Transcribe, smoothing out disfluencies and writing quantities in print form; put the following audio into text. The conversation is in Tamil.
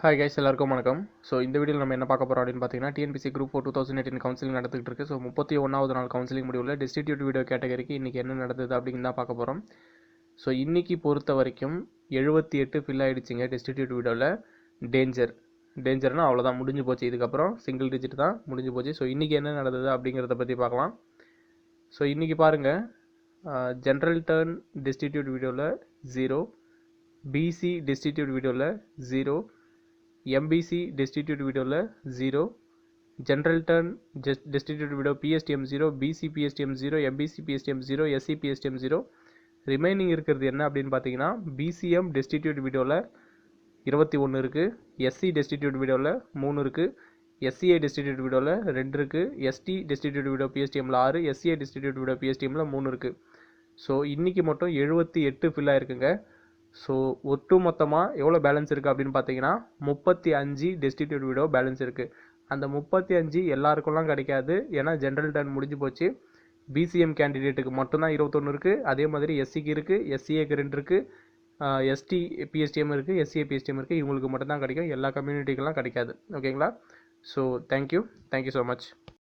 ஹாய் கைஸ், எல்லாருக்கும் வணக்கம். ஸோ இந்த வீடியோவில் நம்ம என்ன பார்க்க போகிறோம் அப்படின்னு பார்த்தீங்கன்னா, டிஎன்பிசி குரூப் 4 2018 கவுன்சிலிங் நடந்துகிட்டு இருக்கு. ஸோ 31வது நாள் கவுன்சிலிங் முடிவில் டிஸ்ட்ரிபியூட் வீடியோ கேட்டகரிக்கு இன்றைக்கி என்ன நடந்தது அப்படின்னு தான் பார்க்க போகிறோம். ஸோ இன்றைக்கி பொறுத்த வரைக்கும் 78 ஃபில் ஆகிடுச்சிங்க டிஸ்ட்ரிபியூட் வீடியோவில். டேஞ்சர்னால் அவ்வளோதான், முடிஞ்சு போச்சு. இதுக்கப்புறம் சிங்கிள் டிஜிட் தான் முடிஞ்சு போச்சு. ஸோ இன்றைக்கி என்ன நடந்தது அப்படிங்கிறத பற்றி பார்க்கலாம். ஸோ இன்றைக்கி பாருங்கள், ஜென்ரல் டர்ன் டிஸ்ட்ரிபியூட் வீடியோவில் 0, பிசி டிஸ்ட்ரிபியூட் வீடியோவில் 0, MBC டிஸ்ட்ரிபியூட் வீடியோவில் 0, general turn distribute video PSTM 0, BC PSTM 0, MBC PSTM 0, SC PSTM 0. Remaining இருக்கிறது என்ன அப்படின்னு பார்த்தீங்கன்னா, BCM டிஸ்ட்ரிபியூட் வீடியோவில் 21 இருக்குது, SC டிஸ்ட்ரிபியூட் வீடியோவில் 3 இருக்குது, SCA டிஸ்ட்ரிபியூட் வீடியோவில் 2 இருக்குது, ST டிஸ்ட்ரிபியூட் வீடியோ PSTMல 6, SCA டிஸ்ட்ரிபியூட் வீடியோ PSTMல 3 இருக்குது. ஸோ இன்றைக்கி மட்டும் 78 ஃபில் ஆகிருக்குங்க. ஸோ ஒட்டு மொத்தமாக எவ்வளோ பேலன்ஸ் இருக்குது அப்படின்னு பார்த்தீங்கன்னா, 35 டிஸ்ட்ரிபியூட் வீடியோ பேலன்ஸ் இருக்குது. அந்த 35 எல்லாருக்கும்லாம் கிடைக்காது, ஏன்னா ஜென்ரல் டர்ன் முடிஞ்சு போச்சு. BCM கேண்டிடேட்டுக்கு மட்டும்தான் 21 இருக்குது. அதே மாதிரி SCக்கு இருக்குது, SCAக்கு 2 இருக்குது, ST PSTM இருக்குது, SCA PSTM இருக்குது. இவங்களுக்கு மட்டும்தான் கிடைக்கும், எல்லா கம்யூனிட்டிக்கெல்லாம் கிடைக்காது. ஓகேங்களா? So thank you so much.